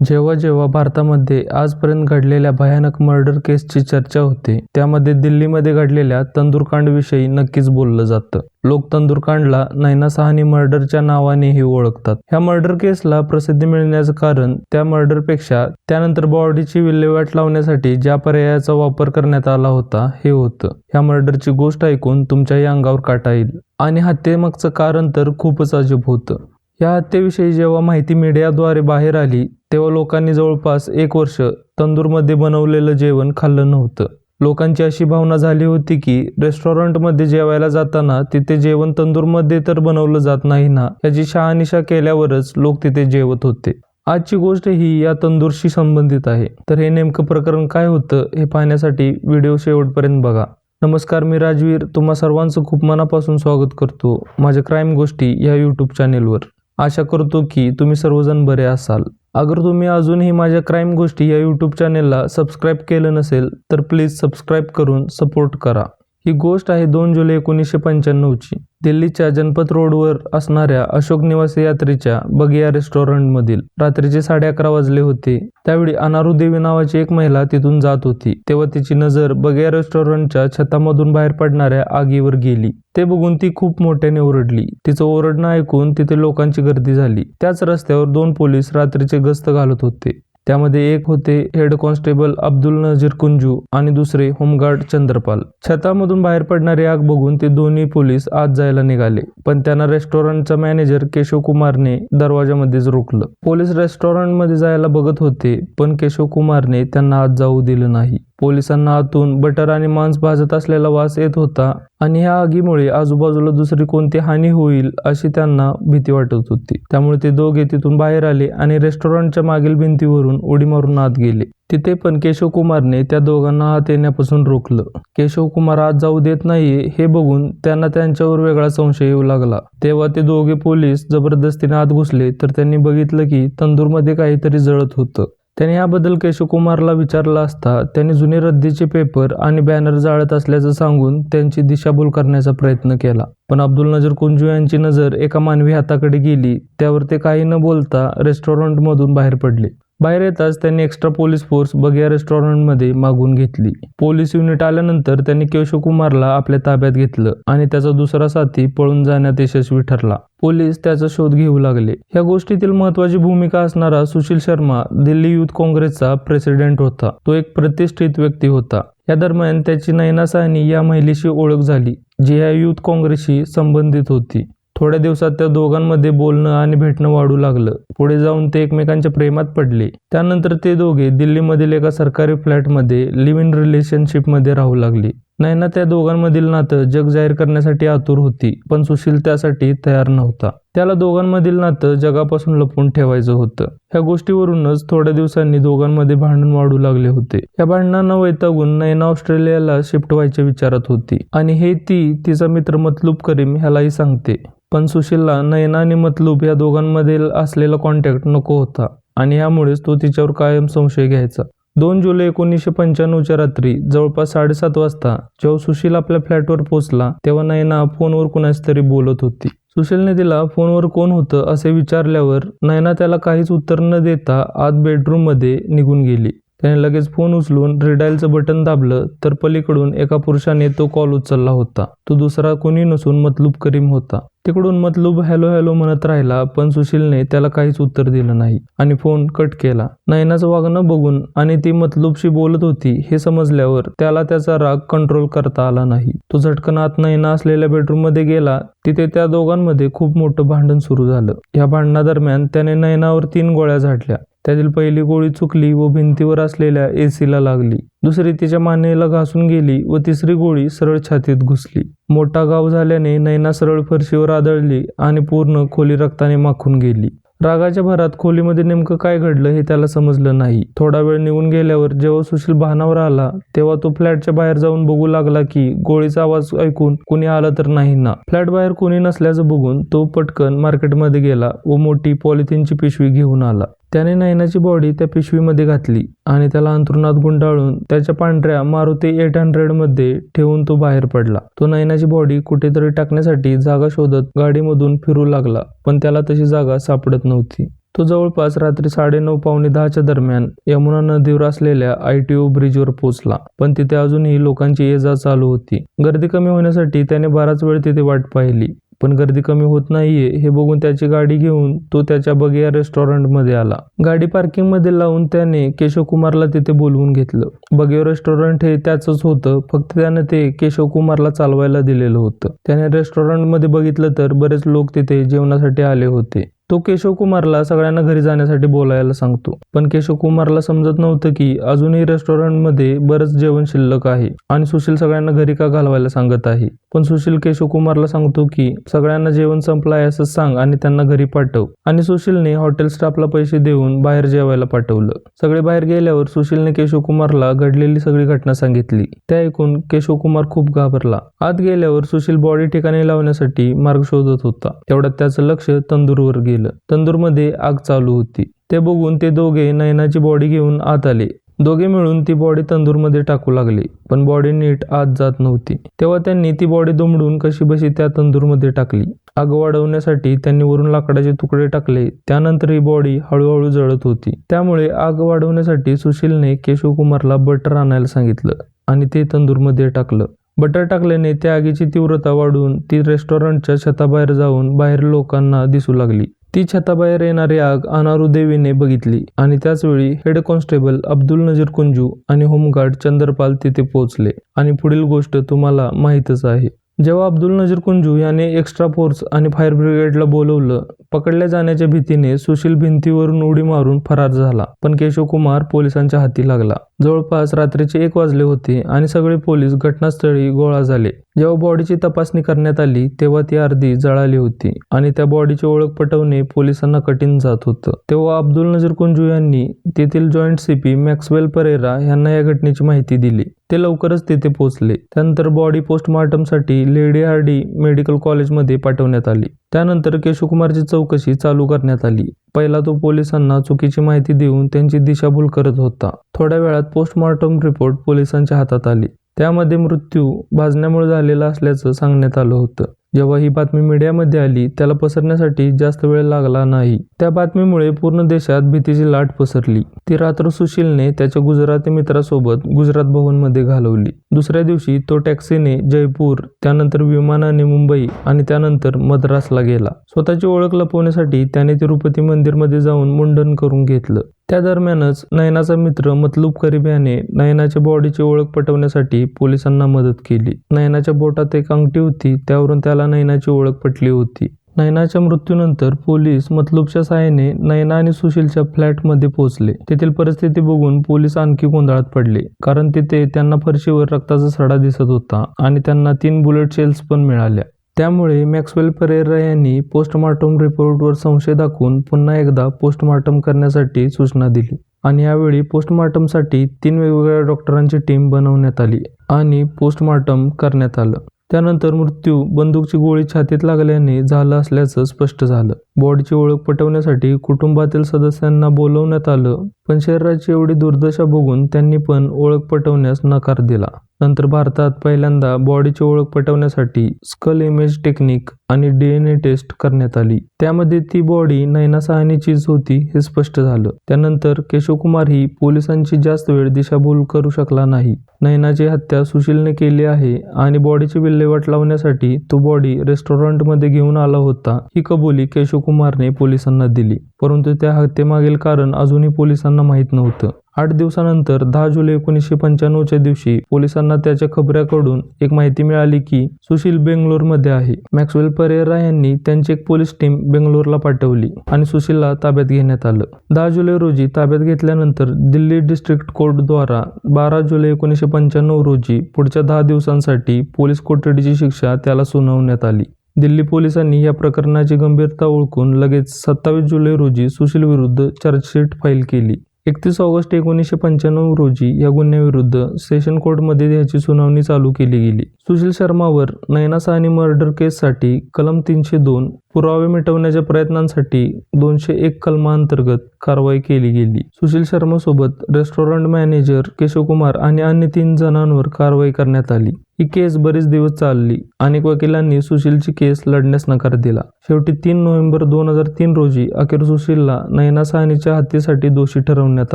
जेव्हा जेव्हा भारतामध्ये आजपर्यंत घडलेल्या भयानक मर्डर केसची चर्चा होते, त्यामध्ये दिल्लीमध्ये घडलेल्या तंदूरकांडविषयी नक्कीच बोललं जातं. लोक तंदूरकांडला नैना साहनी मर्डरच्या नावानेही ओळखतात. ह्या मर्डर केसला प्रसिद्धी मिळण्याचं कारण त्या मर्डरपेक्षा त्यानंतर बॉडीची विल्हेवाट लावण्यासाठी ज्या पर्यायाचा वापर करण्यात आला होता हे होतं. ह्या मर्डरची गोष्ट ऐकून तुमच्याही अंगावर काटा येईल आणि हत्येमागचं कारण तर खूपच अजब होतं. या हत्येविषयी जेव्हा माहिती मीडियाद्वारे बाहेर आली तेव्हा लोकांनी जवळपास 1 वर्ष तंदूरमध्ये बनवलेलं जेवण खाल्लं नव्हतं. लोकांची अशी भावना झाली होती की रेस्टॉरंटमध्ये जेवायला जाताना तिथे जेवण तंदूरमध्ये तर बनवलं जात नाही ना, याची शहानिशा केल्यावरच लोक तिथे जेवत होते. आजची गोष्ट ही या तंदूरशी संबंधित आहे. तर हे नेमकं प्रकरण काय होतं हे पाहण्यासाठी व्हिडिओ शेवटपर्यंत बघा. नमस्कार, मी राजवीर तुम्हा सर्वांचं खूप मनापासून स्वागत करतो माझ्या क्राईम गोष्टी या यूट्यूब चॅनेलवर. आशा करतो की तुम्ही सर्वजण बरे असाल. अगर तुम्ही अजूनही माझ्या क्राईम गोष्टी या यूट्यूब चॅनेलला सबस्क्राईब केलं नसेल तर प्लीज सबस्क्राईब करून सपोर्ट करा. ही गोष्ट आहे 2 जुलै 1995ची. दिल्लीच्या जनपथ रोडवर असणाऱ्या अशोक निवास यात्रेच्या बगिया रेस्टॉरंटमधील रात्रीचे 11:30 वाजले होते. त्यावेळी अनारू देवी नावाची एक महिला तिथून जात होती तेव्हा तिची नजर बगिया रेस्टॉरंटच्या छतामधून बाहेर पडणाऱ्या आगीवर गेली. ते बघून ती खूप मोठ्याने ओरडली. तिचं ओरडणं ऐकून तिथे लोकांची गर्दी झाली. त्याच रस्त्यावर 2 पोलीस रात्रीचे गस्त घालत होते. त्यामध्ये एक होते हेड कॉन्स्टेबल अब्दुल नजीर कुंजू आणि दुसरे होमगार्ड चंद्रपाल. छतामधून बाहेर पडणारी आग बघून ते दोन्ही पोलीस आत जायला निघाले, पण त्यांना रेस्टॉरंटचा मॅनेजर केशव कुमारने दरवाजामध्येच रोखलं. पोलीस रेस्टॉरंटमध्ये जायला बघत होते, पण केशव कुमारने त्यांना आत जाऊ दिलं नाही. पोलिसांना आतून बटर आणि मांस भाजत असलेला वास येत होता आणि ह्या आगीमुळे आजूबाजूला दुसरी कोणती हानी होईल अशी त्यांना भीती वाटत होती. त्यामुळे ते दोघे तिथून बाहेर आले आणि रेस्टॉरंटच्या मागील भिंतीवरून उडी मारून आत गेले. तिथे पण केशव कुमारने त्या दोघांना आत येण्यापासून रोखलं. केशव कुमार आत जाऊ देत नाहीये हे बघून त्यांना त्यांच्यावर वेगळा संशय येऊ लागला. तेव्हा ते दोघे पोलीस जबरदस्तीने आत घुसले तर त्यांनी बघितलं की तंदूरमध्ये काहीतरी जळत होतं. त्याने याबद्दल केशव कुमारला विचारलं असता त्याने जुने रद्दीचे पेपर आणि बॅनर जाळत असल्याचं सांगून त्यांची दिशाभूल करण्याचा प्रयत्न केला. पण अब्दुल नजीर कुंजू यांची नजर एका मानवी हाताकडे गेली. त्यावर ते काही न बोलता रेस्टॉरंटमधून बाहेर पडले. बाहेर येताच त्यांनी एक्स्ट्रा पोलीस फोर्स बगिया रेस्टॉरंटमध्ये मागून घेतली. पोलीस युनिट आल्यानंतर त्यांनी केशव कुमारला आपल्या ताब्यात घेतलं आणि त्याचा दुसरा साथी पळून जाण्यात यशस्वी ठरला. पोलीस त्याचा शोध घेऊ लागले. या गोष्टीतील महत्त्वाची भूमिका असणारा सुशील शर्मा दिल्ली युथ काँग्रेसचा प्रेसिडेंट होता. तो एक प्रतिष्ठित व्यक्ती होता. या दरम्यान त्याची नैना साहनी या महिलेशी ओळख झाली जी या युथ काँग्रेसशी संबंधित होती. थोड्या दिवसात त्या दोघांमध्ये बोलणं आणि भेटणं वाढू लागलं. पुढे जाऊन ते एकमेकांच्या प्रेमात पडले. त्यानंतर ते दोघे दिल्लीमधील एका सरकारी फ्लॅटमध्ये लिव्ह इन रिलेशनशिपमध्ये राहू लागले. नैना त्या दोघांमधील नातं जग जाहीर करण्यासाठी आतुर होती, पण सुशील त्यासाठी तयार नव्हता. त्याला दोघांमधील नातं जगापासून लपवून ठेवायचं होतं. ह्या गोष्टीवरूनच थोड्या दिवसांनी दोघांमध्ये भांडण वाढू लागले होते. या भांडणांना वैतागून नैना ऑस्ट्रेलियाला शिफ्ट व्हायच्या विचारात होती आणि हे ती तिचा मित्र मतलूब करीम ह्यालाही सांगते. पण सुशीलला नैना आणि मतलूब या दोघांमधील असलेला कॉन्टॅक्ट नको होता आणि यामुळेच तो तिच्यावर कायम संशय घ्यायचा. 2 जुलै 1995च्या रात्री जवळपास 7:30 वाजता जेव्हा सुशील आपल्या फ्लॅटवर पोहोचला तेव्हा नैना फोनवर कुणाशी तरी बोलत होती. सुशीलने तिला फोनवर कोण होतं असे विचारल्यावर नैना त्याला काहीच उत्तर न देता आत बेडरूममध्ये निघून गेली. त्याने लगेच फोन उचलून रिडायलचं बटन दाबलं तर पलीकडून एका पुरुषाने तो कॉल उचलला होता. तो दुसरा कोणी नसून मतलूब करीम होता. तिकडून मतलूब हॅलो हॅलो म्हणत राहिला, पण सुशीलने त्याला काहीच उत्तर दिलं नाही आणि फोन कट केला. नैनाचं वागणं बघून आणि ती मतलूबशी बोलत होती हे समजल्यावर त्याला त्याचा राग कंट्रोल करता आला नाही. तो झटकन आत नैना असलेल्या बेडरूममध्ये गेला. तिथे त्या दोघांमध्ये खूप मोठं भांडण सुरू झालं. या भांडणादरम्यान त्याने नैनावर 3 गोळ्या झाडल्या. त्यातील पहिली गोळी चुकली व भिंतीवर असलेल्या एसीला लागली. दुसरी तिच्या मानेला घासून गेली व तिसरी गोळी सरळ छातीत घुसली. मोठा घाव झाल्याने नैना सरळ फरशीवर आदळली आणि पूर्ण खोली रक्ताने माखून गेली. रागाच्या भरात खोलीमध्ये नेमकं काय घडलं हे त्याला समजलं नाही. थोडा वेळ निघून गेल्यावर जेव्हा सुशील भानावर आला तेव्हा तो फ्लॅटच्या बाहेर जाऊन बघू लागला की गोळीचा आवाज ऐकून कुणी आलं तर नाही ना. फ्लॅट बाहेर कुणी नसल्याचं बघून तो पटकन मार्केटमध्ये गेला व मोठी पॉलिथिनची पिशवी घेऊन आला. त्याने नैनाची बॉडी त्या पिशवीमध्ये घातली आणि त्याला अंथरुणात गुंडाळून त्याच्या पांढऱ्या मारुती 800 मध्ये ठेवून तो बाहेर पडला. तो नैनाची बॉडी कुठेतरी टाकण्यासाठी जागा शोधत गाडीमधून फिरू लागला, पण त्याला तशी जागा सापडत नव्हती. तो जवळपास रात्री 9:30 पावणे 10च्या दरम्यान यमुना नदीवर असलेल्या ITO ब्रिजवर पोहोचला, पण तिथे अजूनही लोकांची ये-जा चालू होती. गर्दी कमी होण्यासाठी त्याने बराच वेळ तिथे वाट पाहिली, पण गर्दी कमी होत नाहीये हे बघून त्याची गाडी घेऊन तो त्याच्या बगिया रेस्टॉरंटमध्ये आला. गाडी पार्किंगमध्ये लावून त्याने केशव कुमारला तिथे बोलवून घेतलं. बगिया रेस्टॉरंट हे त्याचंच होतं, फक्त त्याने ते केशव कुमारला चालवायला दिलेलं होतं. त्याने रेस्टॉरंटमध्ये बघितलं तर बरेच लोक तिथे जेवणासाठी आले होते. तो केशव कुमारला सगळ्यांना घरी जाण्यासाठी बोलायला सांगतो, पण केशव कुमारला समजत नव्हतं की अजूनही रेस्टॉरंटमध्ये बरंच जेवण शिल्लक आहे आणि सुशील सगळ्यांना घरी का घालवायला सांगत आहे. पण सुशील केशव कुमारला सांगतो की सगळ्यांना जेवण संपलं आहे असं सांग आणि त्यांना घरी पाठव. आणि सुशीलने हॉटेल स्टाफला पैसे देऊन बाहेर जेवायला पाठवलं. सगळे बाहेर गेल्यावर सुशीलने केशव कुमारला घडलेली सगळी घटना सांगितली. ते ऐकून केशव कुमार खूप घाबरला. आत गेल्यावर सुशील बॉडी ठिकाणी लावण्यासाठी मार्ग शोधत होता. तेवढ्यात त्याचं लक्ष तंदूरवर गेलं. तंदूरमध्ये आग चालू होती. ते बघून ते दोघे नयनाची बॉडी घेऊन आत आले. दोघे मिळून ती बॉडी तंदूरमध्ये टाकू लागले, पण बॉडी नीट आत जात नव्हती. तेव्हा त्यांनी ती बॉडी दुमडून कशीबशी त्या तंदूरमध्ये टाकली. आग वाढवण्यासाठी त्यांनी वरून लाकडाचे तुकडे टाकले. त्यानंतर ही बॉडी हळूहळू जळत होती. त्यामुळे आग वाढवण्यासाठी सुशीलने केशव कुमारला बटर आणायला सांगितलं आणि ते तंदूरमध्ये टाकलं. बटर टाकल्याने त्या आगीची तीव्रता वाढून ती रेस्टॉरंटच्या छताबाहेर जाऊन बाहेर लोकांना दिसू लागली. ती छताबाहेर येणारी आग अनारू देवीने बघितली आणि त्याचवेळी हेड कॉन्स्टेबल अब्दुल नजीर कुंजू आणि होमगार्ड चंद्रपाल तिथे पोहोचले. आणि पुढील गोष्ट तुम्हाला माहीतच आहे. जेव्हा अब्दुल नजीर कुंजू याने एक्स्ट्रा फोर्स आणि फायर ब्रिगेडला बोलवलं, पकडल्या जाण्याच्या भीतीने सुशील भिंतीवरून उडी मारून फरार झाला, पण केशव कुमार पोलिसांच्या हाती लागला. जवळपास रात्रीचे 1 वाजले होते आणि सगळे पोलीस घटनास्थळी गोळा झाले. जेव्हा बॉडीची तपासणी करण्यात आली तेव्हा ती अर्धी जळाली होती आणि त्या बॉडीची ओळख पटवणे पोलिसांना कठीण जात होतं. तेव्हा अब्दुल नजीर कुंजू यांनी तेथील जॉईंट CP मॅक्सवेल परेरा यांना या घटनेची माहिती दिली. ते लवकरच तिथे पोहोचले. त्यानंतर बॉडी पोस्टमॉर्टमसाठी लेडी हार्डी मेडिकल कॉलेजमध्ये पाठवण्यात आली. त्यानंतर केशव कुमारची चौकशी चालू करण्यात आली. पहिला तो पोलिसांना चुकीची माहिती देऊन त्यांची दिशाभूल करत होता. थोड्या वेळात पोस्टमॉर्टम रिपोर्ट पोलिसांच्या हातात आली. त्यामध्ये मृत्यू भाजण्यामुळे झालेला असल्याचं सांगण्यात आलं होतं. जेव्हा ही बातमी मीडियामध्ये आली त्याला पसरण्यासाठी जास्त वेळ लागला नाही. त्या बातमीमुळे पूर्ण देशात भीतीची लाट पसरली. ती रात्र सुशीलने त्याच्या गुजराती मित्रासोबत गुजरात भवनमध्ये घालवली. दुसऱ्या दिवशी तो टॅक्सीने जयपूर, त्यानंतर विमानाने मुंबई आणि त्यानंतर मद्रासला गेला. स्वतःची ओळख लपवण्यासाठी त्याने तिरुपती मंदिरमध्ये जाऊन मुंडन करून घेतलं. त्या दरम्यानच नयनाचा मित्र मतलूब करीब याने नयनाच्या बॉडीची ओळख पटवण्यासाठी पोलिसांना मदत केली. नयनाच्या बोटात एक अंगठी होती, त्यावरून त्याला नयनाची ओळख पटली होती. नयनाच्या मृत्यूनंतर पोलीस मतलूबच्या सहाय्याने नयना आणि सुशीलच्या फ्लॅटमध्ये पोहोचले. तेथील परिस्थिती बघून पोलीस आणखी गोंधळात पडले, कारण तिथे त्यांना फरशीवर रक्ताचा सडा दिसत होता आणि त्यांना 3 बुलेट शेल्स पण मिळाल्या. त्यामुळे मॅक्सवेल परेरा यांनी पोस्टमॉर्टम रिपोर्टवर संशय दाखवून पुन्हा एकदा पोस्टमॉर्टम करण्यासाठी सूचना दिली आणि यावेळी पोस्टमॉर्टमसाठी 3 वेगवेगळ्या डॉक्टरांची टीम बनवण्यात आली आणि पोस्टमॉर्टम करण्यात आलं. त्यानंतर मृत्यू बंदूकची गोळी छातीत लागल्याने झाला असल्याचं स्पष्ट झालं. बॉडीची ओळख पटवण्यासाठी कुटुंबातील सदस्यांना बोलवण्यात आलं, पण शरीराची एवढी दुर्दशा बघून त्यांनी पण ओळख पटवण्यास नकार दिला. नंतर भारतात पहिल्यांदा बॉडीची ओळख पटवण्यासाठी स्कल इमेज टेक्निक आणि DNA टेस्ट करण्यात आली. त्यामध्ये ती बॉडी नयना साहनीचीच होती हे स्पष्ट झालं. त्यानंतर केशव कुमार ही पोलिसांची जास्त वेळ दिशाभूल करू शकला नाही. नयनाची हत्या सुशीलने केली आहे आणि बॉडीची विल्हेवाट लावण्यासाठी तो बॉडी रेस्टॉरंटमध्ये घेऊन आला होता ही कबुली केशव कुमारने पोलिसांना दिली. परंतु त्या हत्येमागील कारण अजूनही पोलिसांना माहीत नव्हतं. 8 दिवसानंतर 10 जुलै 1995च्या दिवशी पोलिसांना त्याच्या खबऱ्याकडून एक माहिती मिळाली की सुशील बेंगलोरमध्ये आहे. मॅक्सवेल परेरा यांनी त्यांची एक पोलीस टीम बेंगलोरला पाठवली आणि सुशीलला ताब्यात घेण्यात आलं. 10 जुलै रोजी ताब्यात घेतल्यानंतर दिल्ली डिस्ट्रिक्ट कोर्टद्वारा 12 जुलै 1995 रोजी पुढच्या 10 दिवसांसाठी पोलीस कोठडीची शिक्षा त्याला सुनावण्यात आली. दिल्ली पोलिसांनी या प्रकरणाची गंभीरता ओळखून लगेच 27 जुलै रोजी सुशील विरुद्ध चार्जशीट फाईल केली. 31 ऑगस्ट 1995 रोजी या गुन्ह्याविरुद्ध सेशन कोर्टमध्ये याची सुनावणी चालू केली गेली. सुशील शर्मावर नयना साहनी मर्डर केससाठी कलम 302, पुरावे मिटवण्याच्या प्रयत्नांसाठी 201 कलमांतर्गत कारवाई केली गेली. सुशील शर्मासोबत रेस्टॉरंट मॅनेजर केशव कुमार आणि अन्य 3 जणांवर कारवाई करण्यात आली. ही केस बरेच दिवस चालली. अनेक वकिलांनी सुशीलची केस लढण्यास नकार दिला. शेवटी 3 नोव्हेंबर 2003 रोजी अखेर सुशीलला नयना साहनीच्या हत्येसाठी दोषी ठरवण्यात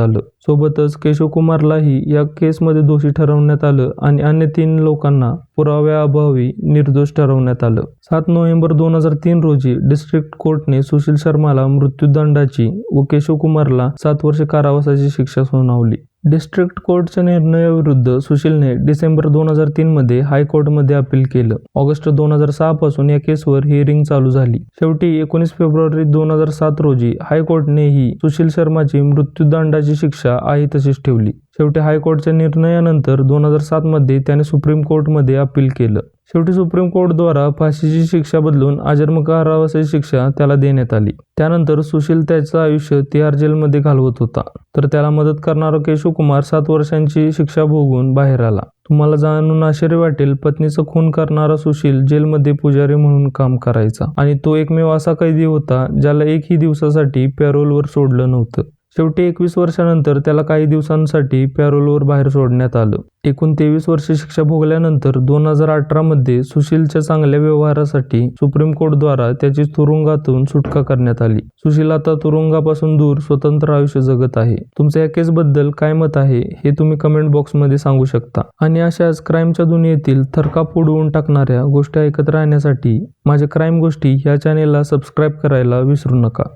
आलं. सोबतच केशव कुमारलाही या केसमध्ये दोषी ठरवण्यात आलं आणि अन्य 3 लोकांना पुराव्याअभावी निर्दोष ठरवण्यात आलं. 7 नोव्हेंबर 2003 रोजी डिस्ट्रिक्ट कोर्टने सुशील शर्माला मृत्यूदंडाची व केशव कुमारला 7 वर्षे कारावासाची शिक्षा सुनावली. डिस्ट्रिक्ट कोर्टच्या निर्णयाविरुद्ध सुशीलने डिसेंबर 2003 मध्ये हायकोर्टमध्ये अपील केलं. ऑगस्ट 2006 पासून या केसवर हिअरिंग चालू झाली. शेवटी 19 फेब्रुवारी 2007 रोजी हायकोर्टनेही सुशील शर्माची मृत्यूदंडाची शिक्षा आहे तशीच ठेवली. शेवटी हायकोर्टच्या निर्णयानंतर 2007 मध्ये त्याने सुप्रीम कोर्टमध्ये अपील केलं. शेवटी सुप्रीम कोर्टद्वारा फाशीची शिक्षा बदलून आजन्म कारावासाची शिक्षा त्याला देण्यात आली. त्यानंतर सुशील त्याचं आयुष्य तिहार जेलमध्ये घालवत होता, तर त्याला मदत करणारा केशव कुमार 7 वर्षांची शिक्षा भोगून बाहेर आला. तुम्हाला जाणून आश्चर्य वाटेल, पत्नीचा खून करणारा सुशील जेलमध्ये पुजारी म्हणून काम करायचा आणि तो एकमेव असा कैदी होता ज्याला एकही दिवसासाठी पॅरोलवर सोडलं नव्हतं. शेवटी 21 वर्षानंतर त्याला काही दिवसांसाठी पॅरोलवर बाहेर सोडण्यात आलं. एकूण 23 वर्षे शिक्षा भोगल्यानंतर 2018 मध्ये सुशीलच्या चांगल्या व्यवहारासाठी सुप्रीम कोर्टद्वारा त्याची तुरुंगातून सुटका करण्यात आली. सुशील आता तुरुंगापासून दूर स्वतंत्र आयुष्य जगत आहे. तुमच्या या केसबद्दल काय मत आहे हे तुम्ही कमेंट बॉक्समध्ये सांगू शकता. आणि अशाच क्राईमच्या दुनियेतील थरकाप उडवून टाकणाऱ्या गोष्टी ऐकत राहण्यासाठी माझ्या क्राईम गोष्टी या चॅनेलला सबस्क्राईब करायला विसरू नका.